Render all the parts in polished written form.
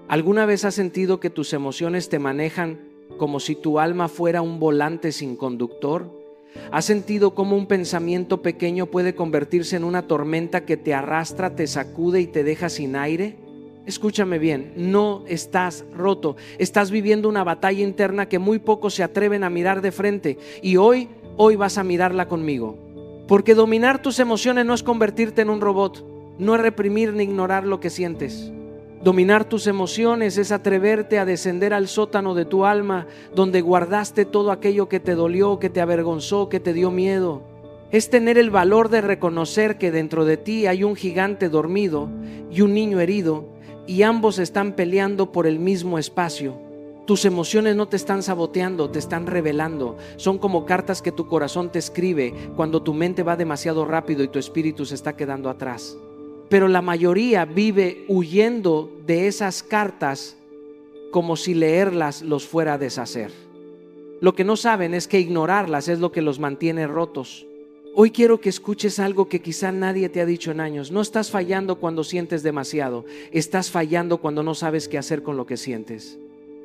¿Alguna vez has sentido que tus emociones te manejan como si tu alma fuera un volante sin conductor? ¿Has sentido cómo un pensamiento pequeño puede convertirse en una tormenta que te arrastra, te sacude y te deja sin aire? Escúchame bien, no estás roto, estás viviendo una batalla interna que muy pocos se atreven a mirar de frente, y hoy vas a mirarla conmigo. Porque dominar tus emociones no es convertirte en un robot, no es reprimir ni ignorar lo que sientes. Dominar tus emociones es atreverte a descender al sótano de tu alma, donde guardaste todo aquello que te dolió, que te avergonzó, que te dio miedo. Es tener el valor de reconocer que dentro de ti hay un gigante dormido y un niño herido, y ambos están peleando por el mismo espacio. Tus emociones no te están saboteando, te están revelando. Son como cartas que tu corazón te escribe cuando tu mente va demasiado rápido y tu espíritu se está quedando atrás. Pero la mayoría vive huyendo de esas cartas como si leerlas los fuera a deshacer. Lo que no saben es que ignorarlas es lo que los mantiene rotos. Hoy quiero que escuches algo que quizá nadie te ha dicho en años. No estás fallando cuando sientes demasiado, estás fallando cuando no sabes qué hacer con lo que sientes.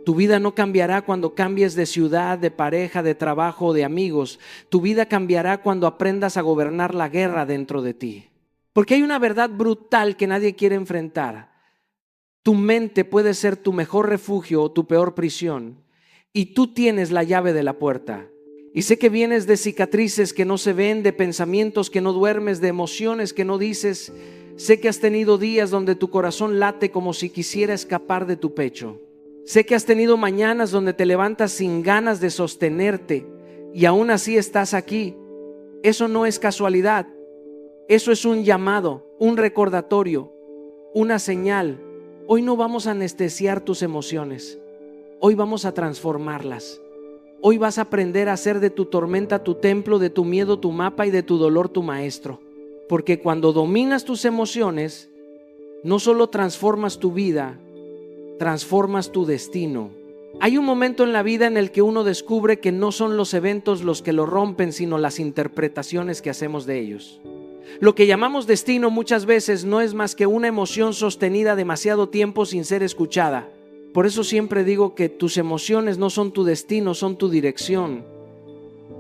Tu vida no cambiará cuando cambies de ciudad, de pareja, de trabajo o de amigos. Tu vida cambiará cuando aprendas a gobernar la guerra dentro de ti. Porque hay una verdad brutal que nadie quiere enfrentar. Tu mente puede ser tu mejor refugio o tu peor prisión, y tú tienes la llave de la puerta. Y sé que vienes de cicatrices que no se ven, de pensamientos que no duermes, de emociones que no dices. Sé que has tenido días donde tu corazón late como si quisiera escapar de tu pecho. Sé que has tenido mañanas donde te levantas sin ganas de sostenerte y aún así estás aquí. Eso no es casualidad. Eso es un llamado, un recordatorio, una señal. Hoy no vamos a anestesiar tus emociones. Hoy vamos a transformarlas. Hoy vas a aprender a hacer de tu tormenta tu templo, de tu miedo tu mapa y de tu dolor tu maestro. Porque cuando dominas tus emociones, no solo transformas tu vida, transformas tu destino. Hay un momento en la vida en el que uno descubre que no son los eventos los que lo rompen, sino las interpretaciones que hacemos de ellos. Lo que llamamos destino muchas veces no es más que una emoción sostenida demasiado tiempo sin ser escuchada. Por eso siempre digo que tus emociones no son tu destino, son tu dirección.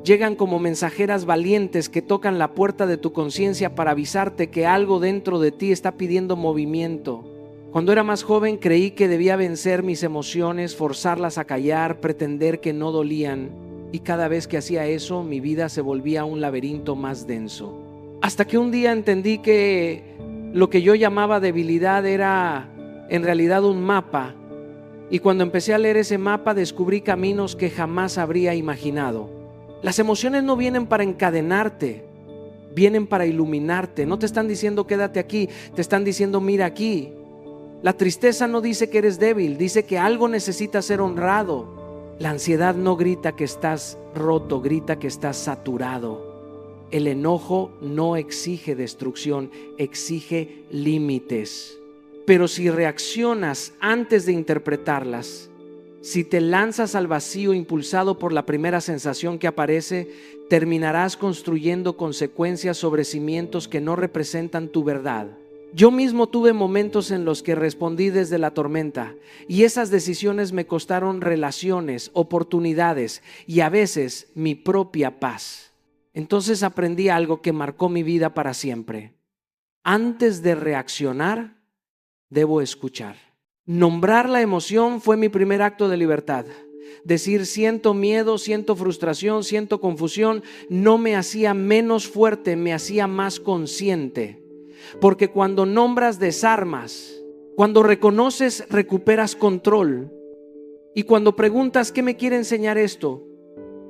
Llegan como mensajeras valientes que tocan la puerta de tu conciencia para avisarte que algo dentro de ti está pidiendo movimiento. Cuando era más joven creí que debía vencer mis emociones, forzarlas a callar, pretender que no dolían. Y cada vez que hacía eso, mi vida se volvía un laberinto más denso. Hasta que un día entendí que lo que yo llamaba debilidad era en realidad un mapa. Y cuando empecé a leer ese mapa descubrí caminos que jamás habría imaginado. Las emociones no vienen para encadenarte, vienen para iluminarte. No te están diciendo quédate aquí, te están diciendo mira aquí. La tristeza no dice que eres débil, dice que algo necesita ser honrado. La ansiedad no grita que estás roto, grita que estás saturado. El enojo no exige destrucción, exige límites. Pero si reaccionas antes de interpretarlas, si te lanzas al vacío impulsado por la primera sensación que aparece, terminarás construyendo consecuencias sobre cimientos que no representan tu verdad. Yo mismo tuve momentos en los que respondí desde la tormenta y esas decisiones me costaron relaciones, oportunidades y a veces mi propia paz. Entonces aprendí algo que marcó mi vida para siempre. Antes de reaccionar, debo escuchar. Nombrar la emoción fue mi primer acto de libertad. Decir siento miedo, siento frustración, siento confusión, no me hacía menos fuerte, me hacía más consciente. Porque cuando nombras, desarmas. Cuando reconoces, recuperas control. Y cuando preguntas ¿qué me quiere enseñar esto?,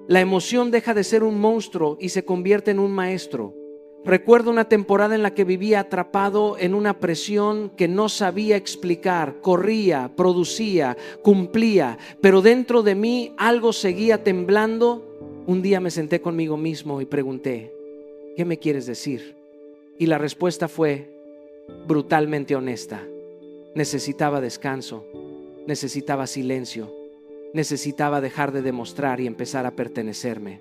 la emoción deja de ser un monstruo y se convierte en un maestro. Recuerdo una temporada en la que vivía atrapado en una presión que no sabía explicar. Corría, producía, cumplía, pero dentro de mí algo seguía temblando. Un día me senté conmigo mismo y pregunté, ¿qué me quieres decir? Y la respuesta fue brutalmente honesta. Necesitaba descanso, necesitaba silencio, necesitaba dejar de demostrar y empezar a pertenecerme.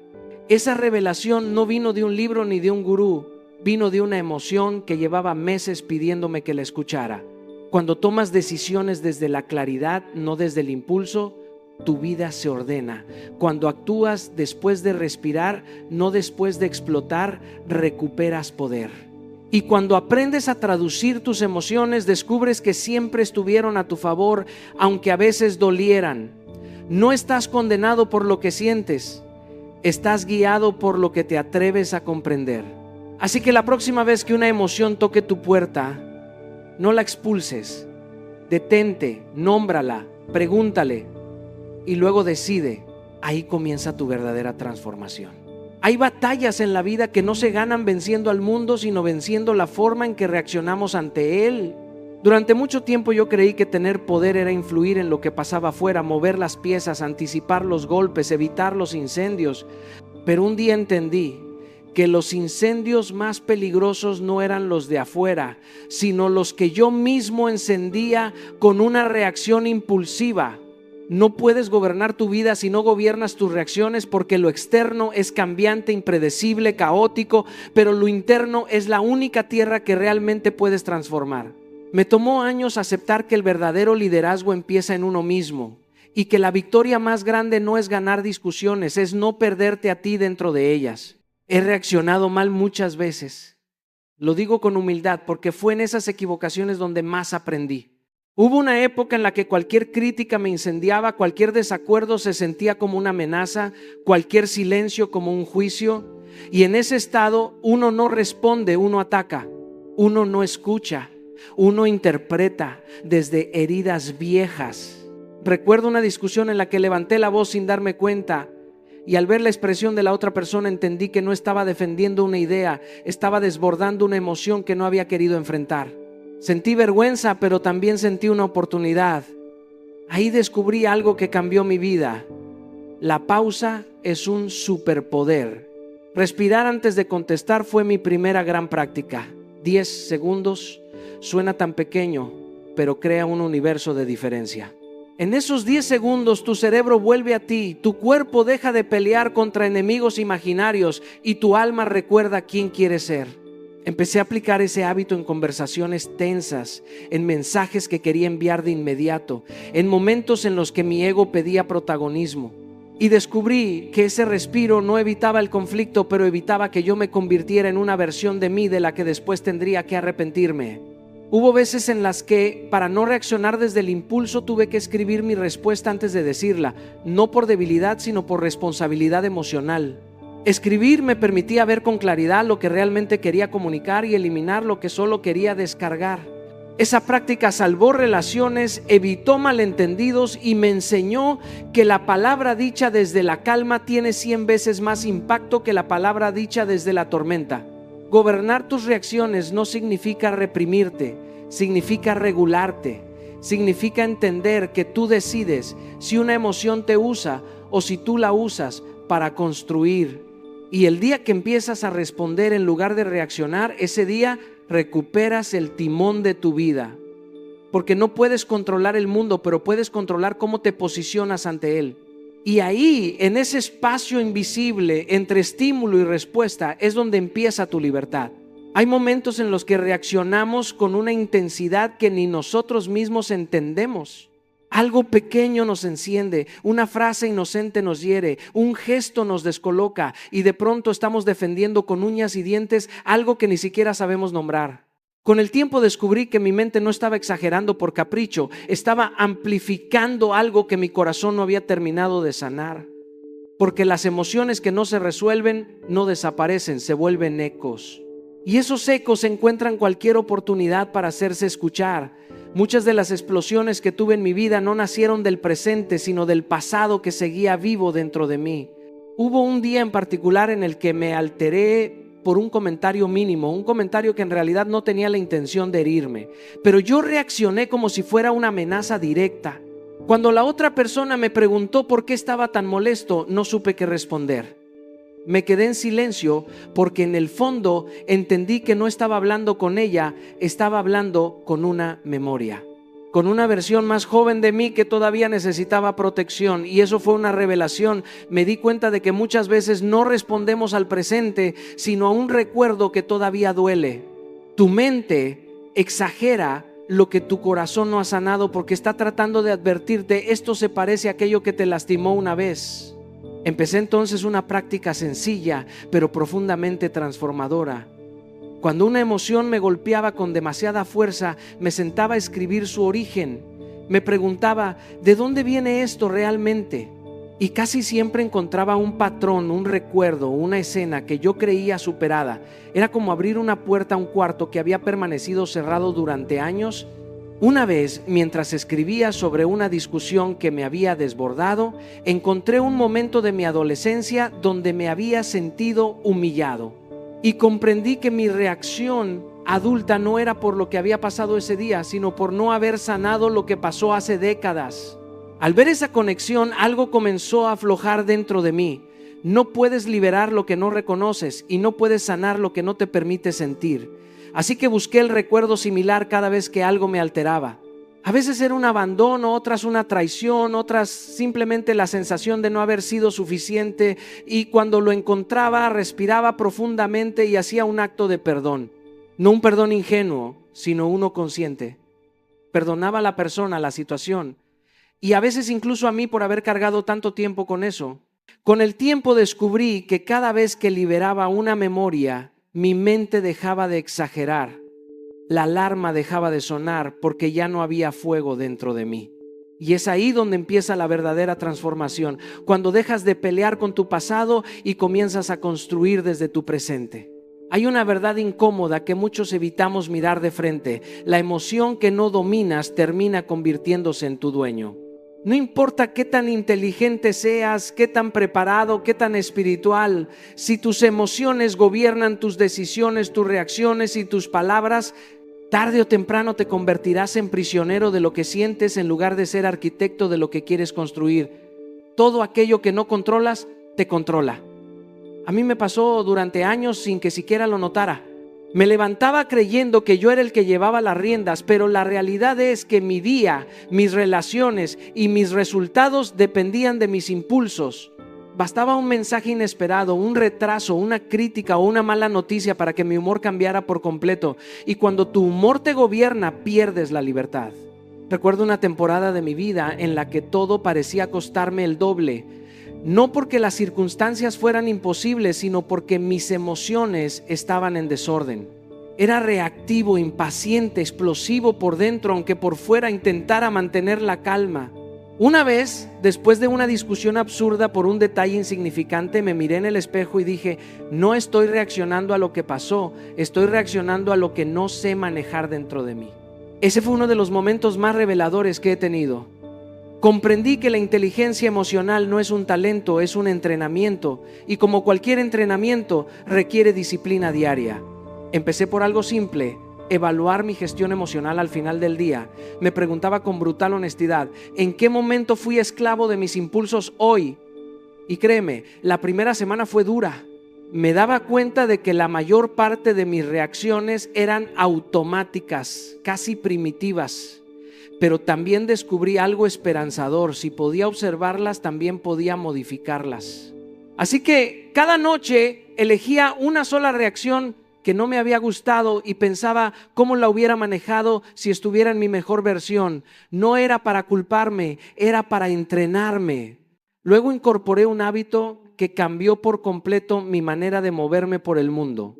Esa revelación no vino de un libro ni de un gurú, vino de una emoción que llevaba meses pidiéndome que la escuchara. Cuando tomas decisiones desde la claridad, no desde el impulso, tu vida se ordena. Cuando actúas después de respirar, no después de explotar, recuperas poder. Y cuando aprendes a traducir tus emociones, descubres que siempre estuvieron a tu favor, aunque a veces dolieran. No estás condenado por lo que sientes, estás guiado por lo que te atreves a comprender. Así que la próxima vez que una emoción toque tu puerta, no la expulses, detente, nómbrala, pregúntale y luego decide. Ahí comienza tu verdadera transformación. Hay batallas en la vida que no se ganan venciendo al mundo, sino venciendo la forma en que reaccionamos ante él. Durante mucho tiempo yo creí que tener poder era influir en lo que pasaba afuera, mover las piezas, anticipar los golpes, evitar los incendios. Pero un día entendí que los incendios más peligrosos no eran los de afuera, sino los que yo mismo encendía con una reacción impulsiva. No puedes gobernar tu vida si no gobiernas tus reacciones, porque lo externo es cambiante, impredecible, caótico, pero lo interno es la única tierra que realmente puedes transformar. Me tomó años aceptar que el verdadero liderazgo empieza en uno mismo y que la victoria más grande no es ganar discusiones, es no perderte a ti dentro de ellas. He reaccionado mal muchas veces. Lo digo con humildad porque fue en esas equivocaciones donde más aprendí. Hubo una época en la que cualquier crítica me incendiaba, cualquier desacuerdo se sentía como una amenaza, cualquier silencio como un juicio. Y en ese estado uno no responde, uno ataca, uno no escucha, uno interpreta desde heridas viejas. Recuerdo una discusión en la que levanté la voz sin darme cuenta y al ver la expresión de la otra persona entendí que no estaba defendiendo una idea, estaba desbordando una emoción que no había querido enfrentar. Sentí vergüenza, pero también sentí una oportunidad. Ahí descubrí algo que cambió mi vida. La pausa es un superpoder. Respirar antes de contestar fue mi primera gran práctica. 10 segundos suena tan pequeño, pero crea un universo de diferencia. En esos 10 segundos tu cerebro vuelve a ti, tu cuerpo deja de pelear contra enemigos imaginarios y tu alma recuerda quién quiere ser. Empecé a aplicar ese hábito en conversaciones tensas, en mensajes que quería enviar de inmediato, en momentos en los que mi ego pedía protagonismo. Y descubrí que ese respiro no evitaba el conflicto, pero evitaba que yo me convirtiera en una versión de mí de la que después tendría que arrepentirme. Hubo veces en las que, para no reaccionar desde el impulso, tuve que escribir mi respuesta antes de decirla, no por debilidad, sino por responsabilidad emocional. Escribir me permitía ver con claridad lo que realmente quería comunicar y eliminar lo que solo quería descargar. Esa práctica salvó relaciones, evitó malentendidos y me enseñó que la palabra dicha desde la calma tiene 100 veces más impacto que la palabra dicha desde la tormenta. Gobernar tus reacciones no significa reprimirte, significa regularte, significa entender que tú decides si una emoción te usa o si tú la usas para construir. Y el día que empiezas a responder en lugar de reaccionar, ese día recuperas el timón de tu vida. Porque no puedes controlar el mundo, pero puedes controlar cómo te posicionas ante él. Y ahí, en ese espacio invisible entre estímulo y respuesta, es donde empieza tu libertad. Hay momentos en los que reaccionamos con una intensidad que ni nosotros mismos entendemos. Algo pequeño nos enciende, una frase inocente nos hiere, un gesto nos descoloca y de pronto estamos defendiendo con uñas y dientes algo que ni siquiera sabemos nombrar. Con el tiempo descubrí que mi mente no estaba exagerando por capricho, estaba amplificando algo que mi corazón no había terminado de sanar. Porque las emociones que no se resuelven no desaparecen, se vuelven ecos. Y esos ecos encuentran cualquier oportunidad para hacerse escuchar. Muchas de las explosiones que tuve en mi vida no nacieron del presente, sino del pasado que seguía vivo dentro de mí. Hubo un día en particular en el que me alteré por un comentario mínimo, un comentario que en realidad no tenía la intención de herirme, pero yo reaccioné como si fuera una amenaza directa. Cuando la otra persona me preguntó por qué estaba tan molesto, no supe qué responder. Me quedé en silencio porque en el fondo entendí que no estaba hablando con ella, estaba hablando con una memoria, con una versión más joven de mí que todavía necesitaba protección, y eso fue una revelación. Me di cuenta de que muchas veces no respondemos al presente, sino a un recuerdo que todavía duele. Tu mente exagera lo que tu corazón no ha sanado, porque está tratando de advertirte: esto se parece a aquello que te lastimó una vez. Empecé entonces una práctica sencilla, pero profundamente transformadora. Cuando una emoción me golpeaba con demasiada fuerza, me sentaba a escribir su origen. Me preguntaba: ¿de dónde viene esto realmente? Y casi siempre encontraba un patrón, un recuerdo, una escena que yo creía superada. Era como abrir una puerta a un cuarto que había permanecido cerrado durante años. Una vez, mientras escribía sobre una discusión que me había desbordado, encontré un momento de mi adolescencia donde me había sentido humillado. Y comprendí que mi reacción adulta no era por lo que había pasado ese día, sino por no haber sanado lo que pasó hace décadas. Al ver esa conexión, algo comenzó a aflojar dentro de mí. No puedes liberar lo que no reconoces y no puedes sanar lo que no te permite sentir. Así que busqué el recuerdo similar cada vez que algo me alteraba. A veces era un abandono, otras una traición, otras simplemente la sensación de no haber sido suficiente, y cuando lo encontraba, respiraba profundamente y hacía un acto de perdón. No un perdón ingenuo, sino uno consciente. Perdonaba a la persona, a la situación, y a veces incluso a mí por haber cargado tanto tiempo con eso. Con el tiempo descubrí que cada vez que liberaba una memoria, mi mente dejaba de exagerar. La alarma dejaba de sonar porque ya no había fuego dentro de mí. Y es ahí donde empieza la verdadera transformación, cuando dejas de pelear con tu pasado y comienzas a construir desde tu presente. Hay una verdad incómoda que muchos evitamos mirar de frente. La emoción que no dominas termina convirtiéndose en tu dueño. No importa qué tan inteligente seas, qué tan preparado, qué tan espiritual, si tus emociones gobiernan tus decisiones, tus reacciones y tus palabras, tarde o temprano te convertirás en prisionero de lo que sientes en lugar de ser arquitecto de lo que quieres construir. Todo aquello que no controlas, te controla. A mí me pasó durante años sin que siquiera lo notara. Me levantaba creyendo que yo era el que llevaba las riendas, pero la realidad es que mi día, mis relaciones y mis resultados dependían de mis impulsos. Bastaba un mensaje inesperado, un retraso, una crítica o una mala noticia para que mi humor cambiara por completo. Y cuando tu humor te gobierna, pierdes la libertad. Recuerdo una temporada de mi vida en la que todo parecía costarme el doble. No porque las circunstancias fueran imposibles, sino porque mis emociones estaban en desorden. Era reactivo, impaciente, explosivo por dentro, aunque por fuera intentara mantener la calma. Una vez, después de una discusión absurda por un detalle insignificante, me miré en el espejo y dije: no estoy reaccionando a lo que pasó, estoy reaccionando a lo que no sé manejar dentro de mí. Ese fue uno de los momentos más reveladores que he tenido. Comprendí que la inteligencia emocional no es un talento, es un entrenamiento, y como cualquier entrenamiento requiere disciplina diaria. Empecé por algo simple: evaluar mi gestión emocional al final del día. Me preguntaba con brutal honestidad: ¿en qué momento fui esclavo de mis impulsos hoy? Y créeme, la primera semana fue dura. Me daba cuenta de que la mayor parte de mis reacciones eran automáticas, casi primitivas. Pero también descubrí algo esperanzador: si podía observarlas, también podía modificarlas. Así que cada noche elegía una sola reacción que no me había gustado y pensaba cómo la hubiera manejado si estuviera en mi mejor versión. No era para culparme, era para entrenarme. Luego incorporé un hábito que cambió por completo mi manera de moverme por el mundo: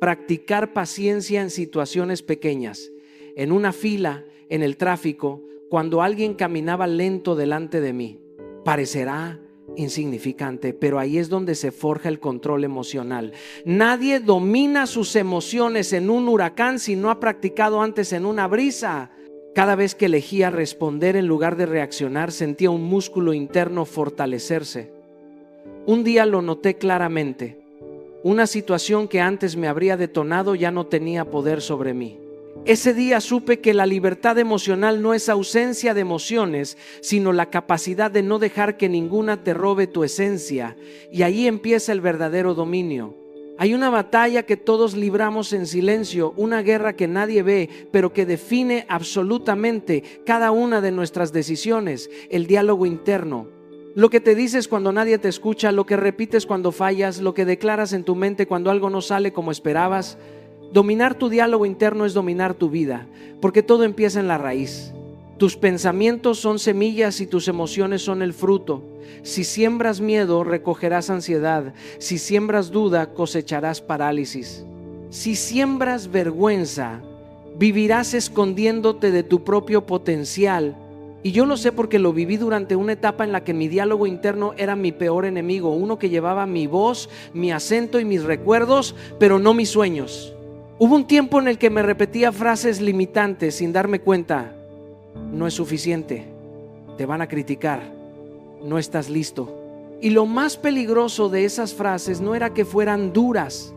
practicar paciencia en situaciones pequeñas, en una fila, en el tráfico, cuando alguien caminaba lento delante de mí. Parecerá insignificante, pero ahí es donde se forja el control emocional. Nadie domina sus emociones en un huracán si no ha practicado antes en una brisa. Cada vez que elegía responder en lugar de reaccionar, sentía un músculo interno fortalecerse. Un día lo noté claramente: una situación que antes me habría detonado ya no tenía poder sobre mí. Ese día supe que la libertad emocional no es ausencia de emociones, sino la capacidad de no dejar que ninguna te robe tu esencia. Y ahí empieza el verdadero dominio. Hay una batalla que todos libramos en silencio, una guerra que nadie ve, pero que define absolutamente cada una de nuestras decisiones: el diálogo interno. Lo que te dices cuando nadie te escucha, lo que repites cuando fallas, lo que declaras en tu mente cuando algo no sale como esperabas. Dominar tu diálogo interno es dominar tu vida, porque todo empieza en la raíz. Tus pensamientos son semillas y tus emociones son el fruto. Si siembras miedo, recogerás ansiedad. Si siembras duda, cosecharás parálisis. Si siembras vergüenza, vivirás escondiéndote de tu propio potencial. Y yo lo sé porque lo viví durante una etapa en la que mi diálogo interno era mi peor enemigo, uno que llevaba mi voz, mi acento y mis recuerdos, pero no mis sueños. Hubo un tiempo en el que me repetía frases limitantes sin darme cuenta. No es suficiente, te van a criticar, no estás listo. Y lo más peligroso de esas frases no era que fueran duras,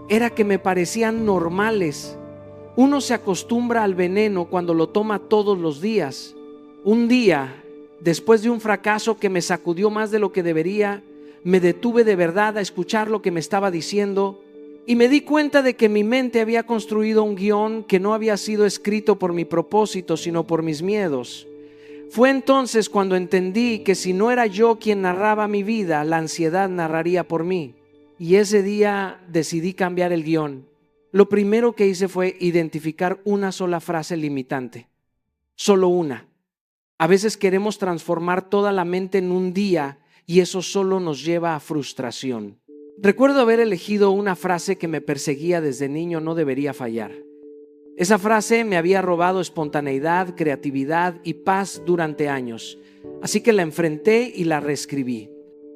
era que me parecían normales. Uno se acostumbra al veneno cuando lo toma todos los días. Un día, después de un fracaso que me sacudió más de lo que debería, me detuve de verdad a escuchar lo que me estaba diciendo y me di cuenta de que mi mente había construido un guión que no había sido escrito por mi propósito, sino por mis miedos. Fue entonces cuando entendí que si no era yo quien narraba mi vida, la ansiedad narraría por mí. Y ese día decidí cambiar el guión. Lo primero que hice fue identificar una sola frase limitante. Solo una. A veces queremos transformar toda la mente en un día y eso solo nos lleva a frustración. Recuerdo haber elegido una frase que me perseguía desde niño, no debería fallar. Esa frase me había robado espontaneidad, creatividad y paz durante años. Así que la enfrenté y la reescribí.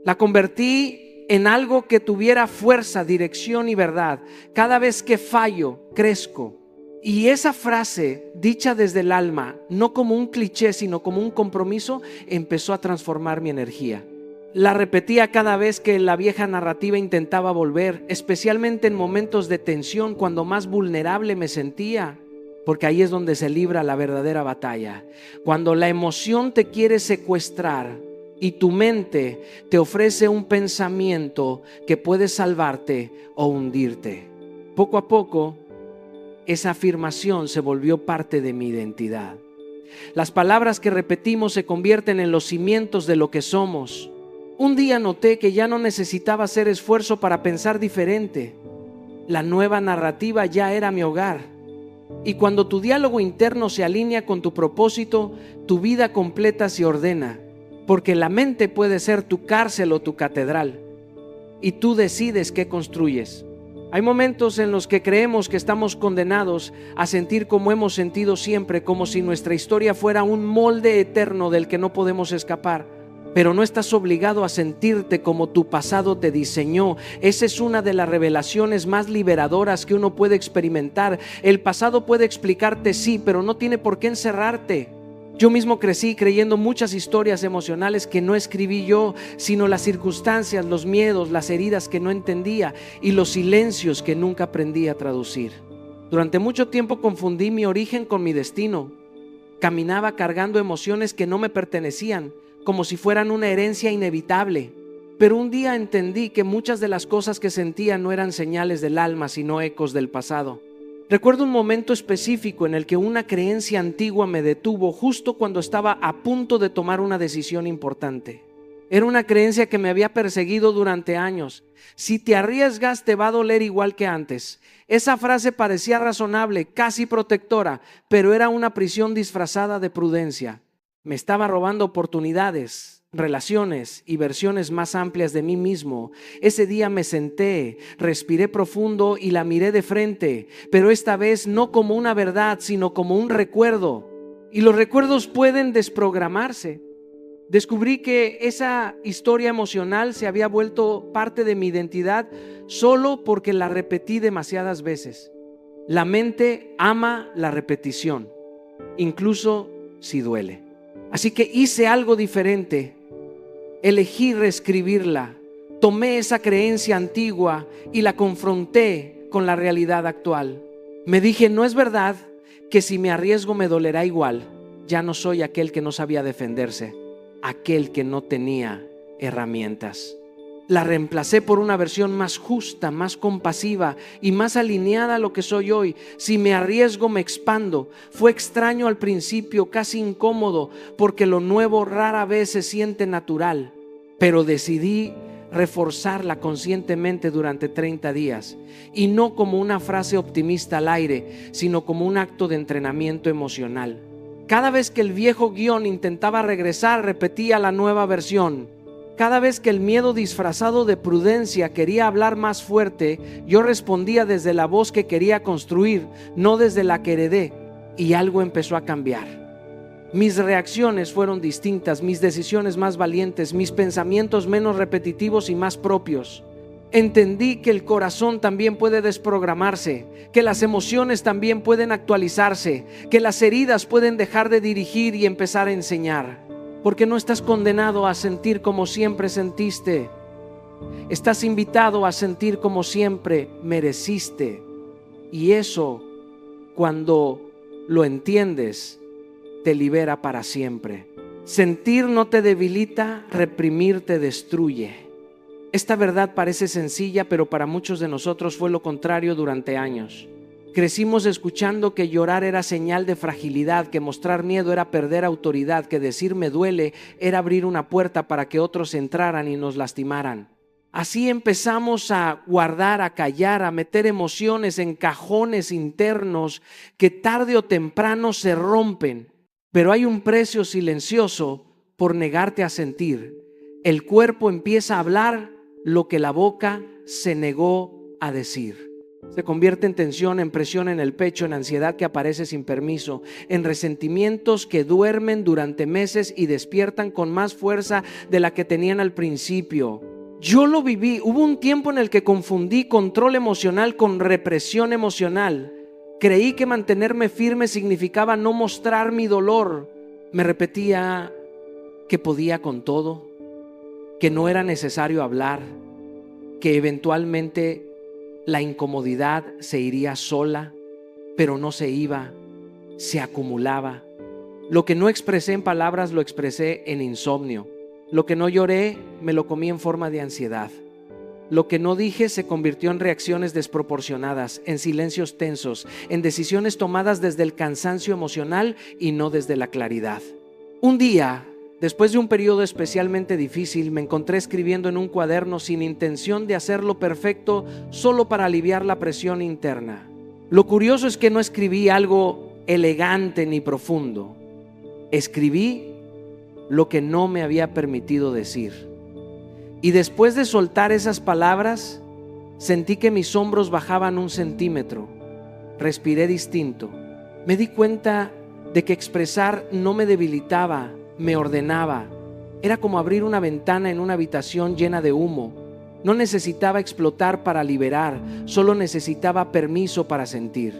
La convertí en algo que tuviera fuerza, dirección y verdad. Cada vez que fallo, crezco. Y esa frase, dicha desde el alma, no como un cliché, sino como un compromiso, empezó a transformar mi energía. La repetía cada vez que la vieja narrativa intentaba volver, especialmente en momentos de tensión, cuando más vulnerable me sentía, porque ahí es donde se libra la verdadera batalla. Cuando la emoción te quiere secuestrar y tu mente te ofrece un pensamiento que puede salvarte o hundirte. Poco a poco, esa afirmación se volvió parte de mi identidad. Las palabras que repetimos se convierten en los cimientos de lo que somos. Un día noté que ya no necesitaba hacer esfuerzo para pensar diferente. La nueva narrativa ya era mi hogar. Y cuando tu diálogo interno se alinea con tu propósito, tu vida completa se ordena, porque la mente puede ser tu cárcel o tu catedral, y tú decides qué construyes. Hay momentos en los que creemos que estamos condenados a sentir como hemos sentido siempre, como si nuestra historia fuera un molde eterno del que no podemos escapar. Pero no estás obligado a sentirte como tu pasado te diseñó. Esa es una de las revelaciones más liberadoras que uno puede experimentar. El pasado puede explicarte, sí, pero no tiene por qué encerrarte. Yo mismo crecí creyendo muchas historias emocionales que no escribí yo, sino las circunstancias, los miedos, las heridas que no entendía y los silencios que nunca aprendí a traducir. Durante mucho tiempo confundí mi origen con mi destino. Caminaba cargando emociones que no me pertenecían, como si fueran una herencia inevitable. Pero un día entendí que muchas de las cosas que sentía no eran señales del alma, sino ecos del pasado. Recuerdo un momento específico en el que una creencia antigua me detuvo justo cuando estaba a punto de tomar una decisión importante. Era una creencia que me había perseguido durante años. Si te arriesgas, te va a doler igual que antes. Esa frase parecía razonable, casi protectora, pero era una prisión disfrazada de prudencia. Me estaba robando oportunidades, relaciones y versiones más amplias de mí mismo. Ese día me senté, respiré profundo y la miré de frente, pero esta vez no como una verdad, sino como un recuerdo. Y los recuerdos pueden desprogramarse. Descubrí que esa historia emocional se había vuelto parte de mi identidad solo porque la repetí demasiadas veces. La mente ama la repetición, incluso si duele. Así que hice algo diferente, elegí reescribirla, tomé esa creencia antigua y la confronté con la realidad actual. Me dije, no es verdad que si me arriesgo me dolerá igual. Ya no soy aquel que no sabía defenderse, aquel que no tenía herramientas. La reemplacé por una versión más justa, más compasiva y más alineada a lo que soy hoy. Si me arriesgo, me expando. Fue extraño al principio, casi incómodo, porque lo nuevo rara vez se siente natural. Pero decidí reforzarla conscientemente durante 30 días, y no como una frase optimista al aire, sino como un acto de entrenamiento emocional. Cada vez que el viejo guión intentaba regresar, repetía la nueva versión. Cada vez que el miedo disfrazado de prudencia quería hablar más fuerte, yo respondía desde la voz que quería construir, no desde la que heredé, y algo empezó a cambiar. Mis reacciones fueron distintas, mis decisiones más valientes, mis pensamientos menos repetitivos y más propios. Entendí que el corazón también puede desprogramarse, que las emociones también pueden actualizarse, que las heridas pueden dejar de dirigir y empezar a enseñar. Porque no estás condenado a sentir como siempre sentiste. Estás invitado a sentir como siempre mereciste. Y eso, cuando lo entiendes, te libera para siempre. Sentir no te debilita, reprimir te destruye. Esta verdad parece sencilla, pero para muchos de nosotros fue lo contrario durante años. Crecimos escuchando que llorar era señal de fragilidad, que mostrar miedo era perder autoridad, que decir me duele era abrir una puerta para que otros entraran y nos lastimaran. Así empezamos a guardar, a callar, a meter emociones en cajones internos que tarde o temprano se rompen. Pero hay un precio silencioso por negarte a sentir. El cuerpo empieza a hablar lo que la boca se negó a decir. Se convierte en tensión, en presión en el pecho, en ansiedad que aparece sin permiso, en resentimientos que duermen durante meses y despiertan con más fuerza de la que tenían al principio. Yo lo viví. Hubo un tiempo en el que confundí control emocional con represión emocional. Creí que mantenerme firme significaba no mostrar mi dolor. Me repetía que podía con todo, que no era necesario hablar, que eventualmente la incomodidad se iría sola, pero no se iba, se acumulaba. Lo que no expresé en palabras lo expresé en insomnio. Lo que no lloré me lo comí en forma de ansiedad. Lo que no dije se convirtió en reacciones desproporcionadas, en silencios tensos, en decisiones tomadas desde el cansancio emocional y no desde la claridad. Un día, después de un periodo especialmente difícil, me encontré escribiendo en un cuaderno sin intención de hacerlo perfecto, solo para aliviar la presión interna. Lo curioso es que no escribí algo elegante ni profundo. Escribí lo que no me había permitido decir. Y después de soltar esas palabras, sentí que mis hombros bajaban 1 centímetro. Respiré distinto. Me di cuenta de que expresar no me debilitaba, me ordenaba. Era como abrir una ventana en una habitación llena de humo. No necesitaba explotar para liberar, solo necesitaba permiso para sentir.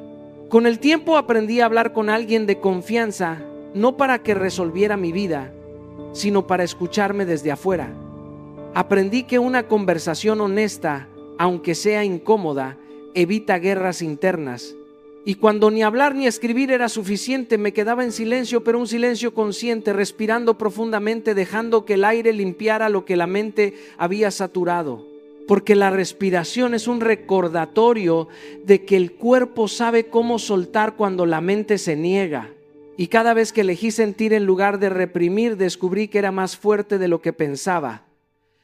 Con el tiempo aprendí a hablar con alguien de confianza, no para que resolviera mi vida, sino para escucharme desde afuera. Aprendí que una conversación honesta, aunque sea incómoda, evita guerras internas. Y cuando ni hablar ni escribir era suficiente, me quedaba en silencio, pero un silencio consciente, respirando profundamente, dejando que el aire limpiara lo que la mente había saturado. Porque la respiración es un recordatorio de que el cuerpo sabe cómo soltar cuando la mente se niega. Y cada vez que elegí sentir en lugar de reprimir, descubrí que era más fuerte de lo que pensaba.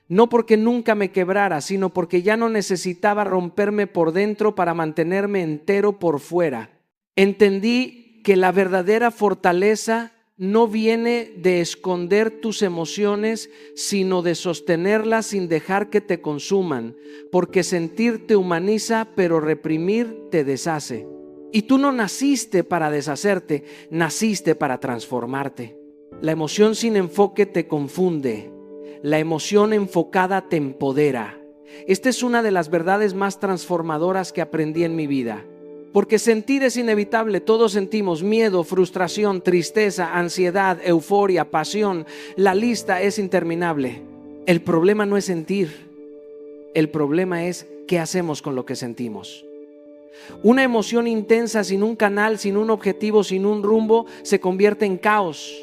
No porque nunca me quebrara, sino porque ya no necesitaba romperme por dentro para mantenerme entero por fuera. Entendí que la verdadera fortaleza no viene de esconder tus emociones, sino de sostenerlas sin dejar que te consuman, porque sentir te humaniza, pero reprimir te deshace. Y tú no naciste para deshacerte, naciste para transformarte. La emoción sin enfoque te confunde. La emoción enfocada te empodera. Esta es una de las verdades más transformadoras que aprendí en mi vida. Porque sentir es inevitable, todos sentimos miedo, frustración, tristeza, ansiedad, euforia, pasión. La lista es interminable. El problema no es sentir, el problema es qué hacemos con lo que sentimos. Una emoción intensa sin un canal, sin un objetivo, sin un rumbo, se convierte en caos.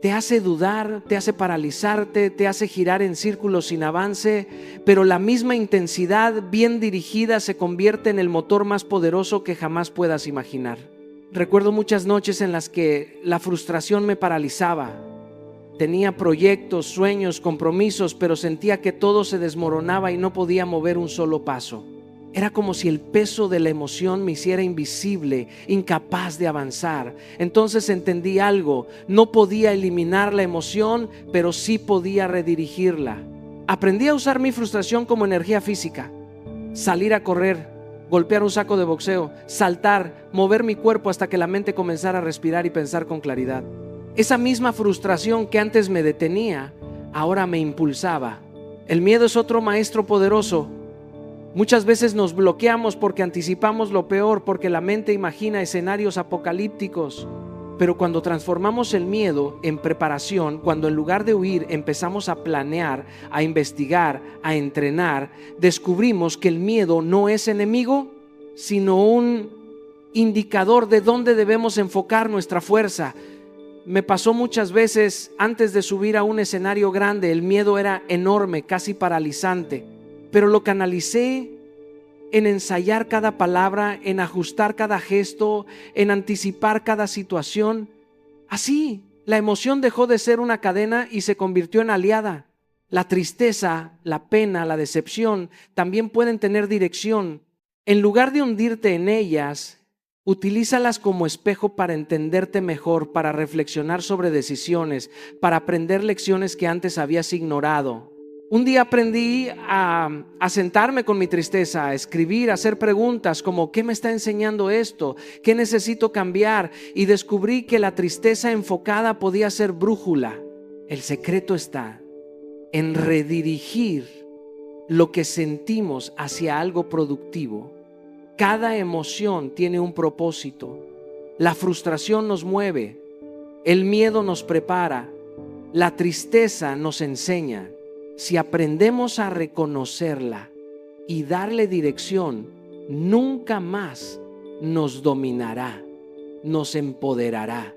Te hace dudar, te hace paralizarte, te hace girar en círculos sin avance, pero la misma intensidad bien dirigida se convierte en el motor más poderoso que jamás puedas imaginar. Recuerdo muchas noches en las que la frustración me paralizaba. Tenía proyectos, sueños, compromisos, pero sentía que todo se desmoronaba y no podía mover un solo paso. Era como si el peso de la emoción me hiciera invisible, incapaz de avanzar. Entonces entendí algo: no podía eliminar la emoción, pero sí podía redirigirla. Aprendí a usar mi frustración como energía física. Salir a correr, golpear un saco de boxeo, saltar, mover mi cuerpo hasta que la mente comenzara a respirar y pensar con claridad. Esa misma frustración que antes me detenía, ahora me impulsaba. El miedo es otro maestro poderoso. Muchas veces nos bloqueamos porque anticipamos lo peor, porque la mente imagina escenarios apocalípticos. Pero cuando transformamos el miedo en preparación, cuando en lugar de huir empezamos a planear, a investigar, a entrenar, descubrimos que el miedo no es enemigo, sino un indicador de dónde debemos enfocar nuestra fuerza. Me pasó muchas veces antes de subir a un escenario grande, el miedo era enorme, casi paralizante, pero lo canalicé en ensayar cada palabra, en ajustar cada gesto, en anticipar cada situación. Así, la emoción dejó de ser una cadena y se convirtió en aliada. La tristeza, la pena, la decepción también pueden tener dirección. En lugar de hundirte en ellas, utilízalas como espejo para entenderte mejor, para reflexionar sobre decisiones, para aprender lecciones que antes habías ignorado. Un día aprendí a sentarme con mi tristeza, a escribir, a hacer preguntas como ¿qué me está enseñando esto? ¿Qué necesito cambiar? Y descubrí que la tristeza enfocada podía ser brújula. El secreto está en redirigir lo que sentimos hacia algo productivo. Cada emoción tiene un propósito. La frustración nos mueve, el miedo nos prepara, la tristeza nos enseña. Si aprendemos a reconocerla y darle dirección, nunca más nos dominará, nos empoderará.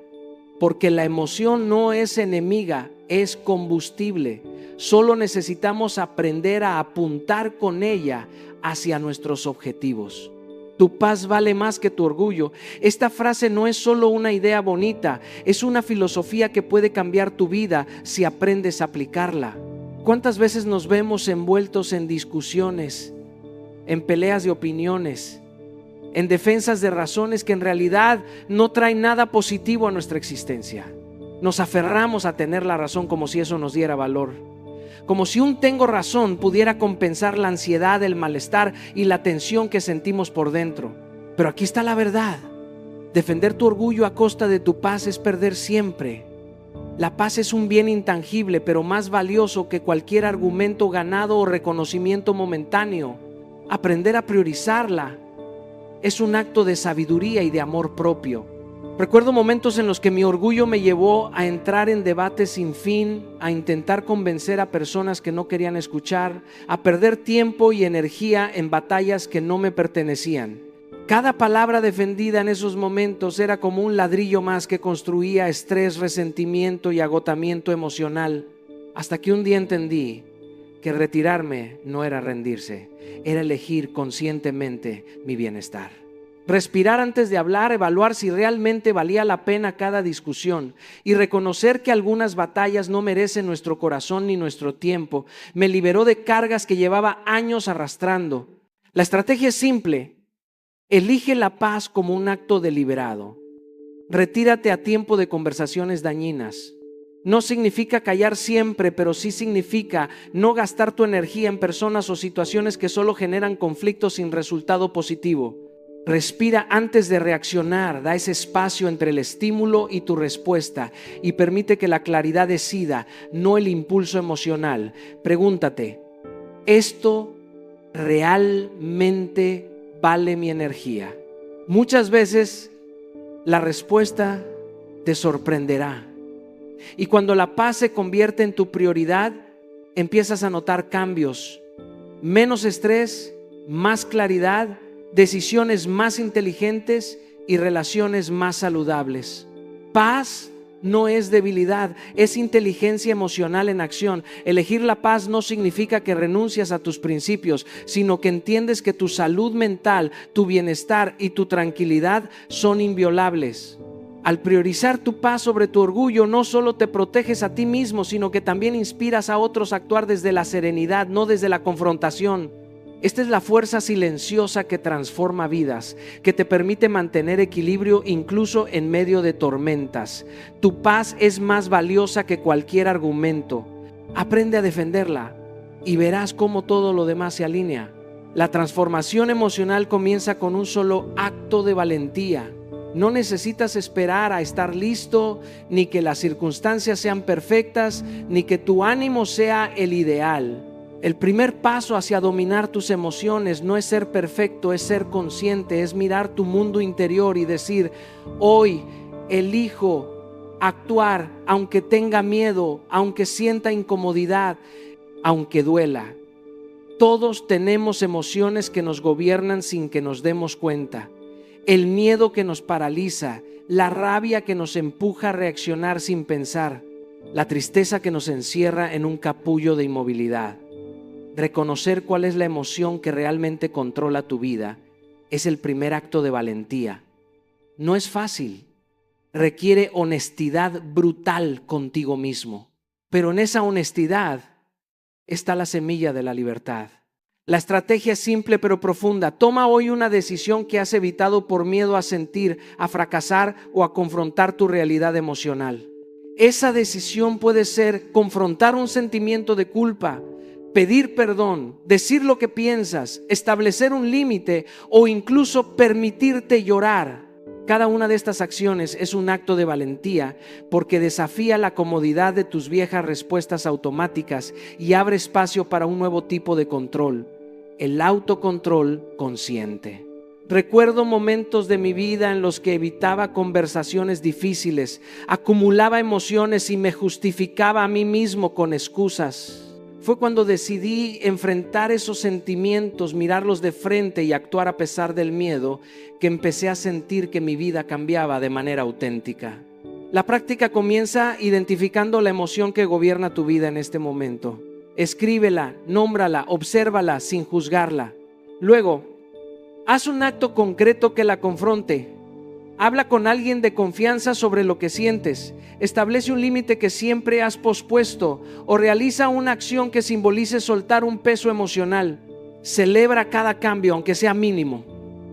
Porque la emoción no es enemiga, es combustible. Solo necesitamos aprender a apuntar con ella hacia nuestros objetivos. Tu paz vale más que tu orgullo. Esta frase no es solo una idea bonita, es una filosofía que puede cambiar tu vida si aprendes a aplicarla. ¿Cuántas veces nos vemos envueltos en discusiones, en peleas de opiniones, en defensas de razones que en realidad no traen nada positivo a nuestra existencia? Nos aferramos a tener la razón como si eso nos diera valor. Como si un tengo razón pudiera compensar la ansiedad, el malestar y la tensión que sentimos por dentro. Pero aquí está la verdad. Defender tu orgullo a costa de tu paz es perder siempre. La paz es un bien intangible, pero más valioso que cualquier argumento ganado o reconocimiento momentáneo. Aprender a priorizarla es un acto de sabiduría y de amor propio. Recuerdo momentos en los que mi orgullo me llevó a entrar en debates sin fin, a intentar convencer a personas que no querían escuchar, a perder tiempo y energía en batallas que no me pertenecían. Cada palabra defendida en esos momentos era como un ladrillo más que construía estrés, resentimiento y agotamiento emocional, hasta que un día entendí que retirarme no era rendirse, era elegir conscientemente mi bienestar. Respirar antes de hablar, evaluar si realmente valía la pena cada discusión y reconocer que algunas batallas no merecen nuestro corazón ni nuestro tiempo, me liberó de cargas que llevaba años arrastrando. La estrategia es simple. Elige la paz como un acto deliberado. Retírate a tiempo de conversaciones dañinas. No significa callar siempre, pero sí significa no gastar tu energía en personas o situaciones que solo generan conflictos sin resultado positivo. Respira antes de reaccionar, da ese espacio entre el estímulo y tu respuesta y permite que la claridad decida, no el impulso emocional. Pregúntate, ¿esto realmente vale mi energía? Muchas veces la respuesta te sorprenderá. Y cuando la paz se convierte en tu prioridad, empiezas a notar cambios. Menos estrés, más claridad, decisiones más inteligentes y relaciones más saludables. Paz no es debilidad, es inteligencia emocional en acción. Elegir la paz no significa que renuncias a tus principios, sino que entiendes que tu salud mental, tu bienestar y tu tranquilidad son inviolables. Al priorizar tu paz sobre tu orgullo, no solo te proteges a ti mismo, sino que también inspiras a otros a actuar desde la serenidad, no desde la confrontación. Esta es la fuerza silenciosa que transforma vidas, que te permite mantener equilibrio incluso en medio de tormentas. Tu paz es más valiosa que cualquier argumento. Aprende a defenderla y verás cómo todo lo demás se alinea. La transformación emocional comienza con un solo acto de valentía. No necesitas esperar a estar listo, ni que las circunstancias sean perfectas, ni que tu ánimo sea el ideal. El primer paso hacia dominar tus emociones no es ser perfecto, es ser consciente, es mirar tu mundo interior y decir: hoy elijo actuar aunque tenga miedo, aunque sienta incomodidad, aunque duela. Todos tenemos emociones que nos gobiernan sin que nos demos cuenta. El miedo que nos paraliza, la rabia que nos empuja a reaccionar sin pensar, la tristeza que nos encierra en un capullo de inmovilidad. Reconocer cuál es la emoción que realmente controla tu vida es el primer acto de valentía. No es fácil, requiere honestidad brutal contigo mismo, pero en esa honestidad está la semilla de la libertad. La estrategia es simple pero profunda. Toma hoy una decisión que has evitado por miedo a sentir, a fracasar o a confrontar tu realidad emocional. Esa decisión puede ser confrontar un sentimiento de culpa, pedir perdón, decir lo que piensas, establecer un límite o incluso permitirte llorar. Cada una de estas acciones es un acto de valentía porque desafía la comodidad de tus viejas respuestas automáticas y abre espacio para un nuevo tipo de control, el autocontrol consciente. Recuerdo momentos de mi vida en los que evitaba conversaciones difíciles, acumulaba emociones y me justificaba a mí mismo con excusas. Fue cuando decidí enfrentar esos sentimientos, mirarlos de frente y actuar a pesar del miedo, que empecé a sentir que mi vida cambiaba de manera auténtica. La práctica comienza identificando la emoción que gobierna tu vida en este momento. Escríbela, nómbrala, obsérvala sin juzgarla. Luego, haz un acto concreto que la confronte. Habla con alguien de confianza sobre lo que sientes. Establece un límite que siempre has pospuesto o realiza una acción que simbolice soltar un peso emocional. Celebra cada cambio, aunque sea mínimo.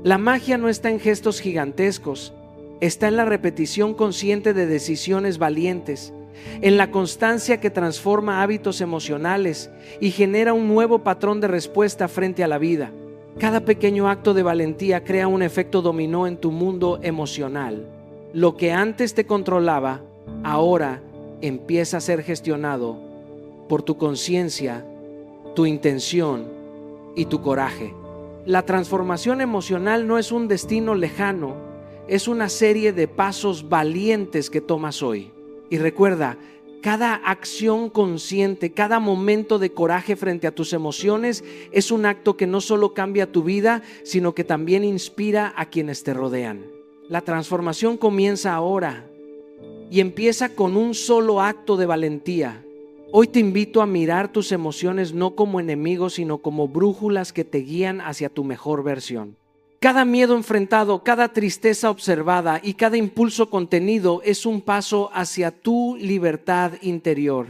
La magia no está en gestos gigantescos, está en la repetición consciente de decisiones valientes, en la constancia que transforma hábitos emocionales y genera un nuevo patrón de respuesta frente a la vida. Cada pequeño acto de valentía crea un efecto dominó en tu mundo emocional. Lo que antes te controlaba, ahora empieza a ser gestionado por tu conciencia, tu intención y tu coraje. La transformación emocional no es un destino lejano, es una serie de pasos valientes que tomas hoy. Y recuerda, cada acción consciente, cada momento de coraje frente a tus emociones es un acto que no solo cambia tu vida, sino que también inspira a quienes te rodean. La transformación comienza ahora y empieza con un solo acto de valentía. Hoy te invito a mirar tus emociones no como enemigos, sino como brújulas que te guían hacia tu mejor versión. Cada miedo enfrentado, cada tristeza observada y cada impulso contenido es un paso hacia tu libertad interior.